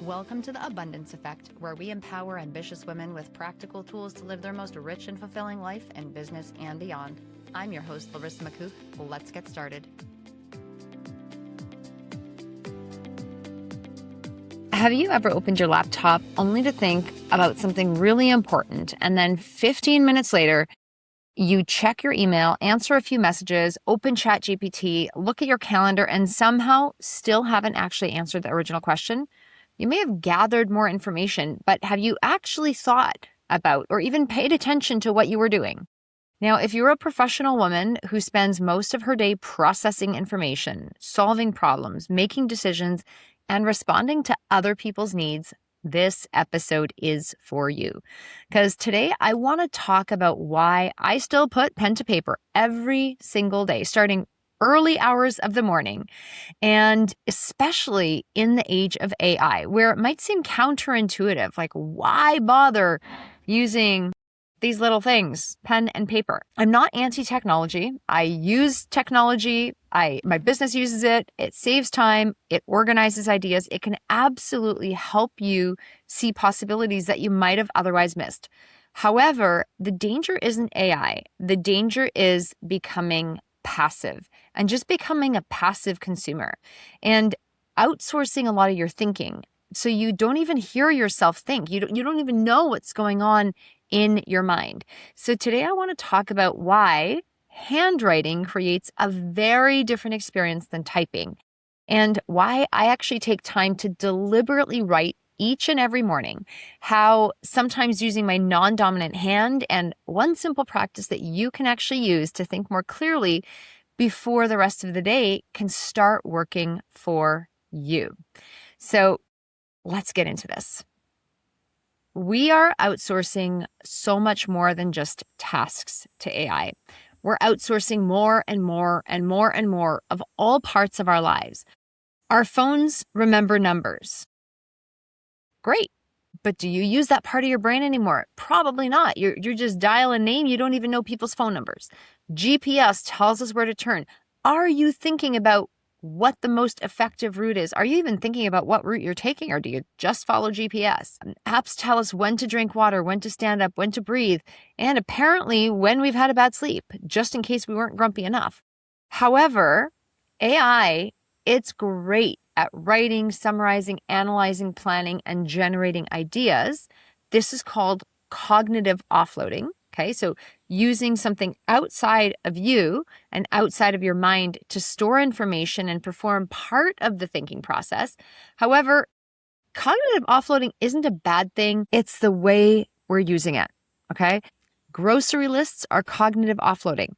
Welcome to the Abundance Effect, where we empower ambitious women with practical tools to live their most rich and fulfilling life in business and beyond. I'm your host, Larisa Makuch. Let's get started. Have you ever opened your laptop only to think about something really important, and then 15 minutes later, you check your email, answer a few messages, open ChatGPT, look at your calendar, and somehow still haven't actually answered the original question? You may have gathered more information, but have you actually thought about or even paid attention to what you were doing? Now, if you're a professional woman who spends most of her day processing information, solving problems, making decisions, and responding to other people's needs, this episode is for you. Because today I want to talk about why I still put pen to paper every single day, starting early hours of the morning, and especially in the age of AI, where it might seem counterintuitive, like why bother using these little things, pen and paper? I'm not anti-technology. I use technology. My business uses it. It saves time. It organizes ideas. It can absolutely help you see possibilities that you might have otherwise missed. However, the danger isn't AI. The danger is becoming passive and just becoming a passive consumer and outsourcing a lot of your thinking. So you don't even hear yourself think. You don't even know what's going on in your mind. So today I want to talk about why handwriting creates a very different experience than typing, and why I actually take time to deliberately write each and every morning, how sometimes using my non-dominant hand and one simple practice that you can actually use to think more clearly before the rest of the day can start working for you. So let's get into this. We are outsourcing so much more than just tasks to AI. We're outsourcing more and more and more and more of all parts of our lives. Our phones remember numbers. Great. But do you use that part of your brain anymore? Probably not. You're just dial a name. You don't even know people's phone numbers. GPS tells us where to turn. Are you thinking about what the most effective route is? Are you even thinking about what route you're taking, or do you just follow GPS? Apps tell us when to drink water, when to stand up, when to breathe, and apparently when we've had a bad sleep, just in case we weren't grumpy enough. However, AI, it's great at writing, summarizing, analyzing, planning, and generating ideas. This is called cognitive offloading. Okay, so using something outside of you and outside of your mind to store information and perform part of the thinking process. However, cognitive offloading isn't a bad thing. It's the way we're using it. Okay, grocery lists are cognitive offloading.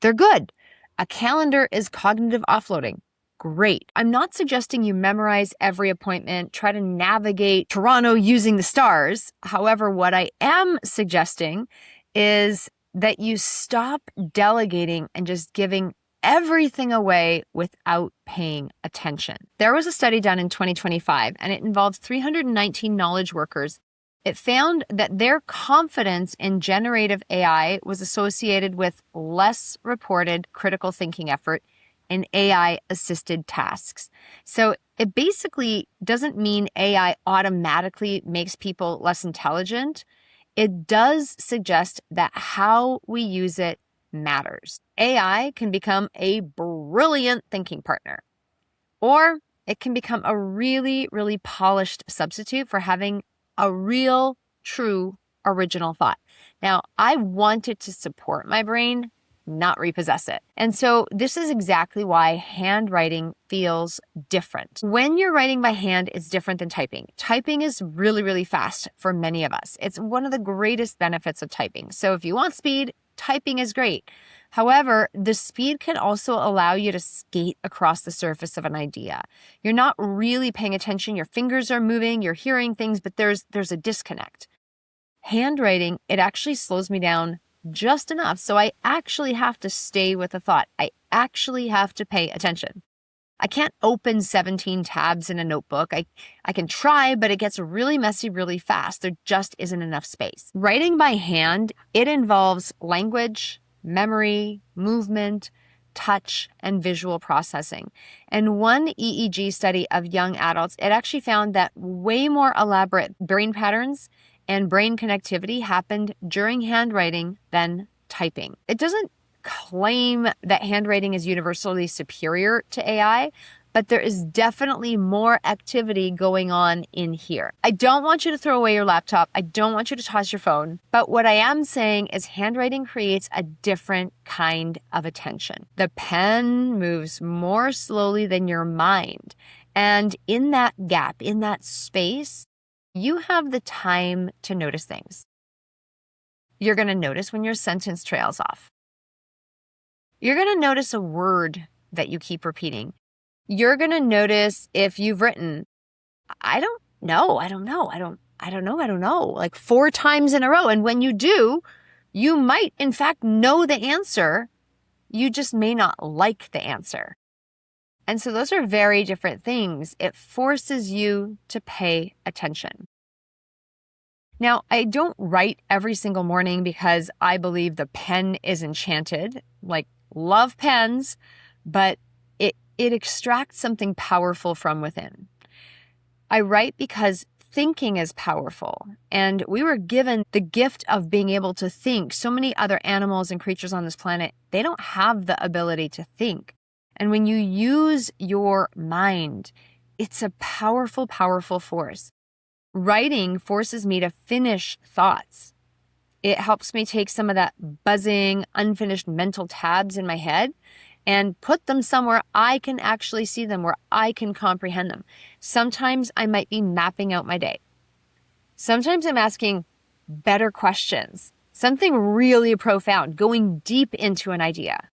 They're good. A calendar is cognitive offloading. Great. I'm not suggesting you memorize every appointment, try to navigate Toronto using the stars. However, what I am suggesting is that you stop delegating and just giving everything away without paying attention. There was a study done in 2025, and it involved 319 knowledge workers. It found that their confidence in generative AI was associated with less reported critical thinking effort in AI-assisted tasks. So it basically doesn't mean AI automatically makes people less intelligent. It does suggest that how we use it matters. AI can become a brilliant thinking partner, or it can become a really, really polished substitute for having a real, true, original thought. Now, I want it to support my brain, not repossess it. And so this is exactly why handwriting feels different. When you're writing by hand, it's different than typing. Typing is really, really fast for many of us. It's one of the greatest benefits of typing. So if you want speed, typing is great. However, the speed can also allow you to skate across the surface of an idea. You're not really paying attention. Your fingers are moving, you're hearing things, but there's a disconnect. Handwriting, it actually slows me down just enough. So I actually have to stay with the thought. I actually have to pay attention. I can't open 17 tabs in a notebook. I can try, but it gets really messy really fast. There just isn't enough space. Writing by hand, it involves language, memory, movement, touch, and visual processing. And one EEG study of young adults, it actually found that way more elaborate brain patterns and brain connectivity happened during handwriting than typing. It doesn't claim that handwriting is universally superior to AI, but there is definitely more activity going on in here. I don't want you to throw away your laptop. I don't want you to toss your phone. But what I am saying is handwriting creates a different kind of attention. The pen moves more slowly than your mind. And in that gap, in that space, you have the time to notice things. You're going to notice when your sentence trails off. You're going to notice a word that you keep repeating. You're going to notice if you've written, I don't know, like 4 times in a row. And when you do, you might in fact know the answer. You just may not like the answer. And so those are very different things. It forces you to pay attention. Now, I don't write every single morning because I believe the pen is enchanted. Like, love pens, but it extracts something powerful from within. I write because thinking is powerful, and we were given the gift of being able to think. So many other animals and creatures on this planet, they don't have the ability to think. And when you use your mind, it's a powerful, powerful force. Writing forces me to finish thoughts. It helps me take some of that buzzing, unfinished mental tabs in my head and put them somewhere I can actually see them, where I can comprehend them. Sometimes I might be mapping out my day. Sometimes I'm asking better questions, something really profound, going deep into an idea.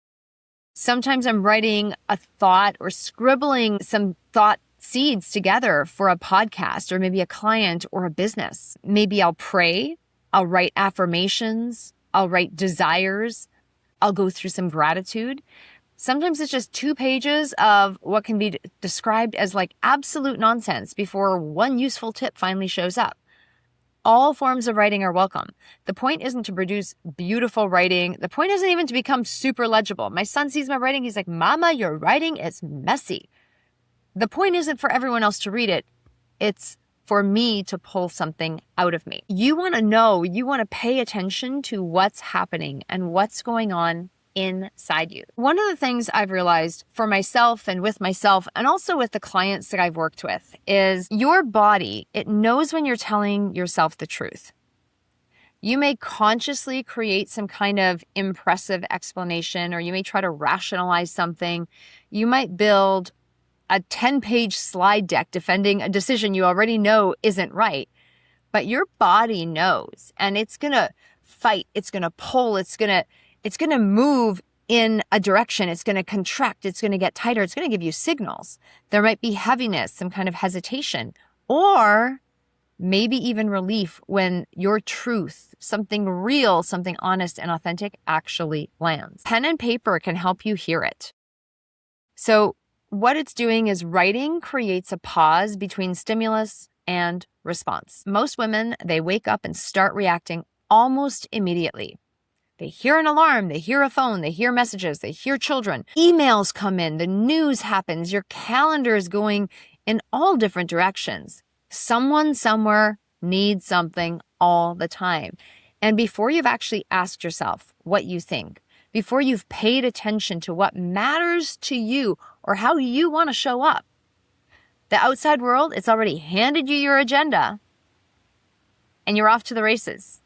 Sometimes I'm writing a thought or scribbling some thought seeds together for a podcast or maybe a client or a business. Maybe I'll pray, I'll write affirmations, I'll write desires, I'll go through some gratitude. Sometimes it's just 2 pages of what can be described as like absolute nonsense before one useful tip finally shows up. All forms of writing are welcome. The point isn't to produce beautiful writing. The point isn't even to become super legible. My son sees my writing. He's like, Mama, your writing is messy. The point isn't for everyone else to read it. It's for me to pull something out of me. You want to know, you want to pay attention to what's happening and what's going on inside you. One of the things I've realized for myself and also with the clients that I've worked with is your body, it knows when you're telling yourself the truth. You may consciously create some kind of impressive explanation, or you may try to rationalize something. You might build a 10-page slide deck defending a decision you already know isn't right. But your body knows, and it's going to fight, it's going to pull, it's going to move in a direction. It's going to contract. It's going to get tighter. It's going to give you signals. There might be heaviness, some kind of hesitation, or maybe even relief when your truth, something real, something honest and authentic actually lands. Pen and paper can help you hear it. So what it's doing is writing creates a pause between stimulus and response. Most women, they wake up and start reacting almost immediately. They hear an alarm, they hear a phone, they hear messages, they hear children. Emails come in, the news happens, your calendar is going in all different directions. Someone somewhere needs something all the time. And before you've actually asked yourself what you think, before you've paid attention to what matters to you or how you want to show up, the outside world, it's already handed you your agenda and you're off to the races.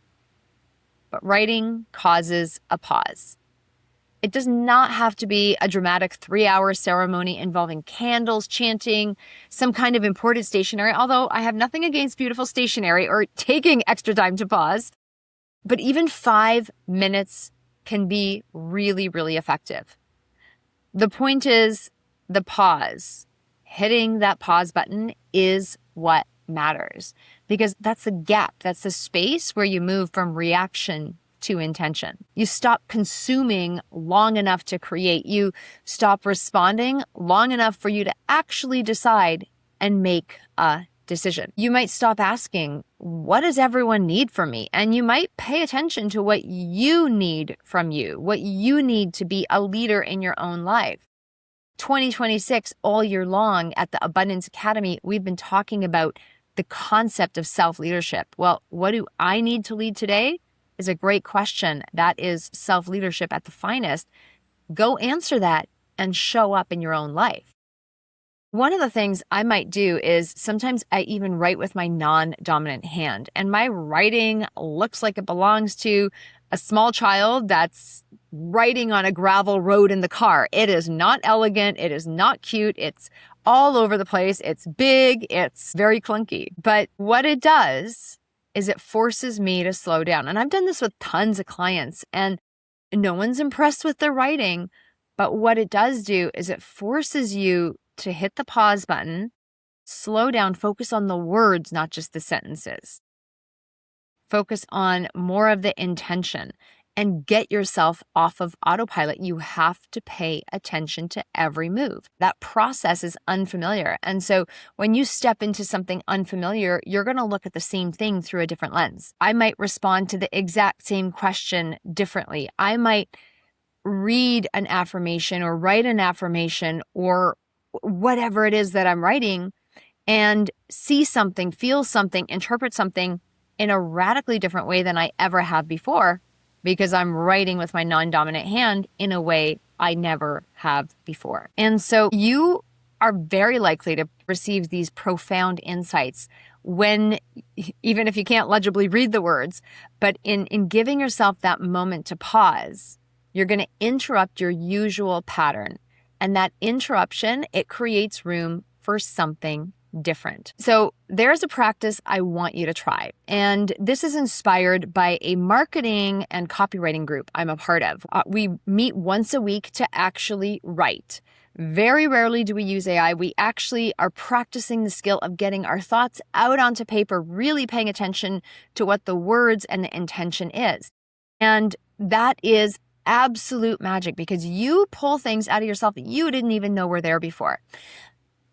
But writing causes a pause. It does not have to be a dramatic 3-hour ceremony involving candles, chanting, some kind of important stationery, although I have nothing against beautiful stationery or taking extra time to pause. But even 5 minutes can be really, really effective. The point is the pause. Hitting that pause button is what matters, because that's the gap. That's the space where you move from reaction to intention. You stop consuming long enough to create. You stop responding long enough for you to actually decide and make a decision. You might stop asking, what does everyone need from me? And you might pay attention to what you need from you, what you need to be a leader in your own life. 2026, all year long at the Abundance Academy, we've been talking about the concept of self-leadership. Well, what do I need to lead today is a great question. That is self-leadership at the finest. Go answer that and show up in your own life. One of the things I might do is sometimes I even write with my non-dominant hand, and my writing looks like it belongs to a small child that's writing on a gravel road in the car. It is not elegant. It is not cute. It's all over the place. It's big. It's very clunky. But what it does is it forces me to slow down. And I've done this with tons of clients, and no one's impressed with their writing. But what it does do is it forces you to hit the pause button, slow down, focus on the words, not just the sentences. Focus on more of the intention and get yourself off of autopilot. You have to pay attention to every move. That process is unfamiliar. And so when you step into something unfamiliar, you're going to look at the same thing through a different lens. I might respond to the exact same question differently. I might read an affirmation or write an affirmation or whatever it is that I'm writing and see something, feel something, interpret something in a radically different way than I ever have before, because I'm writing with my non-dominant hand in a way I never have before. And so you are very likely to receive these profound insights when, even if you can't legibly read the words, but in giving yourself that moment to pause, you're going to interrupt your usual pattern. And that interruption, it creates room for something different. So there's a practice I want you to try. And this is inspired by a marketing and copywriting group I'm a part of. We meet once a week to actually write. Very rarely do we use AI. We actually are practicing the skill of getting our thoughts out onto paper, really paying attention to what the words and the intention is. And that is absolute magic, because you pull things out of yourself that you didn't even know were there before.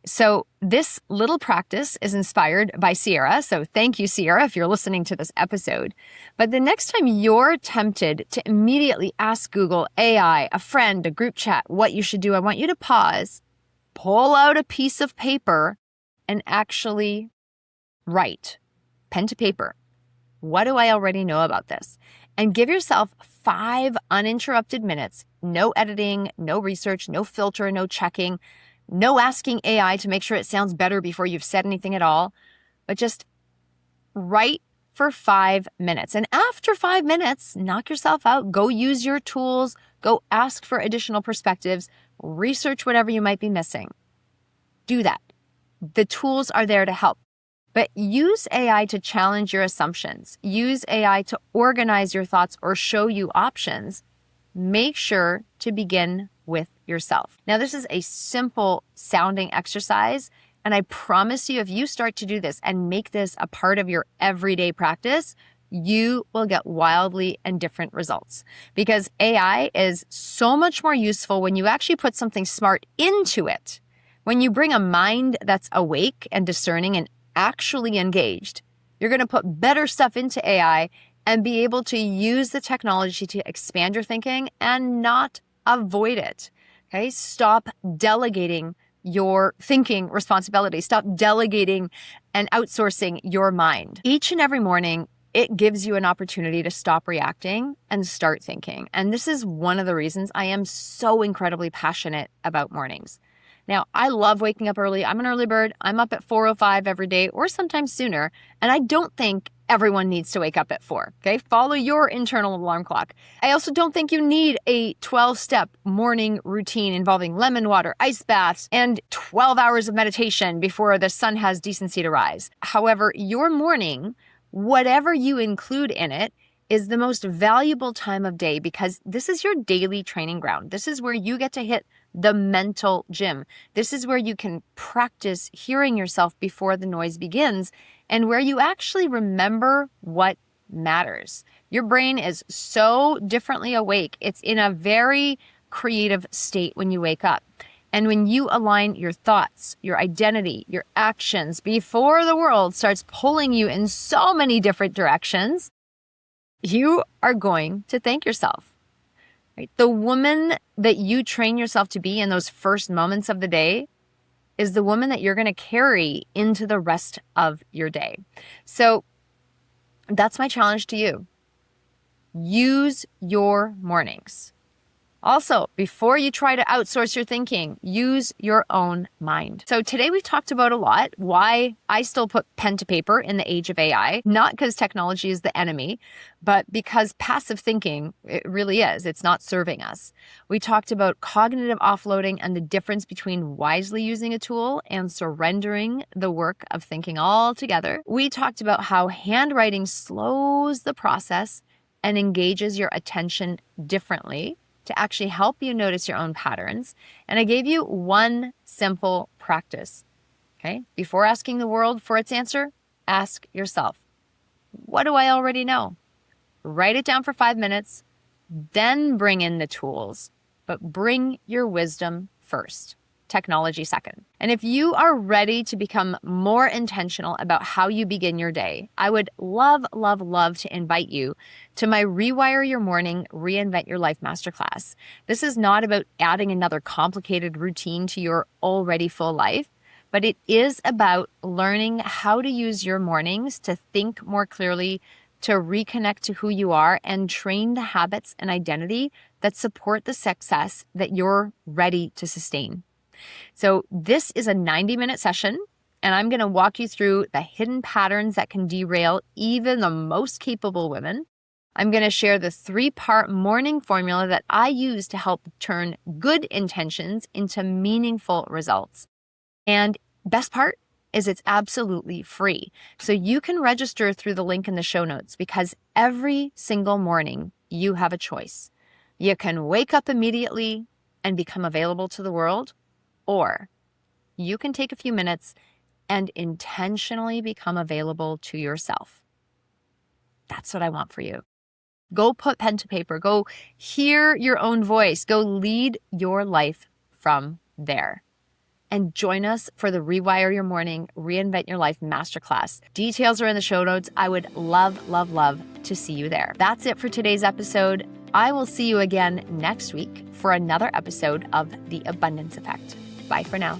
So this little practice is inspired by Sierra. So thank you, Sierra, if you're listening to this episode. But the next time you're tempted to immediately ask Google, AI, a friend, a group chat, what you should do, I want you to pause, pull out a piece of paper, and actually write, pen to paper. What do I already know about this? And give yourself 5 uninterrupted minutes, no editing, no research, no filter, no checking, no asking AI to make sure it sounds better before you've said anything at all, but just write for 5 minutes. And after 5 minutes, knock yourself out, go use your tools, go ask for additional perspectives, research whatever you might be missing. Do that. The tools are there to help. But use AI to challenge your assumptions. Use AI to organize your thoughts or show you options. Make sure to begin with yourself. Now, this is a simple sounding exercise, and I promise you, if you start to do this and make this a part of your everyday practice, you will get wildly and different results, because AI is so much more useful when you actually put something smart into it. When you bring a mind that's awake and discerning and actually engaged, you're going to put better stuff into AI and be able to use the technology to expand your thinking and not avoid it. Okay? Stop delegating your thinking responsibility. Stop delegating and outsourcing your mind. Each and every morning, it gives you an opportunity to stop reacting and start thinking. And this is one of the reasons I am so incredibly passionate about mornings. Now, I love waking up early. I'm an early bird. I'm up at 4:05 every day, or sometimes sooner. And I don't think everyone needs to wake up at 4. Okay? Follow your internal alarm clock. I also don't think you need a 12-step morning routine involving lemon water, ice baths, and 12 hours of meditation before the sun has decency to rise. However, your morning, whatever you include in it, is the most valuable time of day, because this is your daily training ground. This is where you get to hit the mental gym. This is where you can practice hearing yourself before the noise begins, and where you actually remember what matters. Your brain is so differently awake. It's in a very creative state when you wake up. And when you align your thoughts, your identity, your actions before the world starts pulling you in so many different directions, you are going to thank yourself. Right? The woman that you train yourself to be in those first moments of the day is the woman that you're going to carry into the rest of your day. So that's my challenge to you. Use your mornings. Also, before you try to outsource your thinking, use your own mind. So today we've talked about a lot why I still put pen to paper in the age of AI, not because technology is the enemy, but because passive thinking, it really is. It's not serving us. We talked about cognitive offloading and the difference between wisely using a tool and surrendering the work of thinking altogether. We talked about how handwriting slows the process and engages your attention differently to actually help you notice your own patterns. And I gave you one simple practice, okay? Before asking the world for its answer, ask yourself, what do I already know? Write it down for 5 minutes, then bring in the tools, but bring your wisdom first. Technology second. And if you are ready to become more intentional about how you begin your day, I would love to invite you to my Rewire Your Morning, Reinvent Your Life Masterclass. This is not about adding another complicated routine to your already full life, but it is about learning how to use your mornings to think more clearly, to reconnect to who you are, and train the habits and identity that support the success that you're ready to sustain. So this is a 90-minute session, and I'm going to walk you through the hidden patterns that can derail even the most capable women. I'm going to share the 3-part morning formula that I use to help turn good intentions into meaningful results. And best part is it's absolutely free. So you can register through the link in the show notes, because every single morning you have a choice. You can wake up immediately and become available to the world, or you can take a few minutes and intentionally become available to yourself. That's what I want for you. Go put pen to paper. Go hear your own voice. Go lead your life from there. And join us for the Rewire Your Morning, Reinvent Your Life Masterclass. Details are in the show notes. I would love to see you there. That's it for today's episode. I will see you again next week for another episode of The Abundance Effect. Bye for now.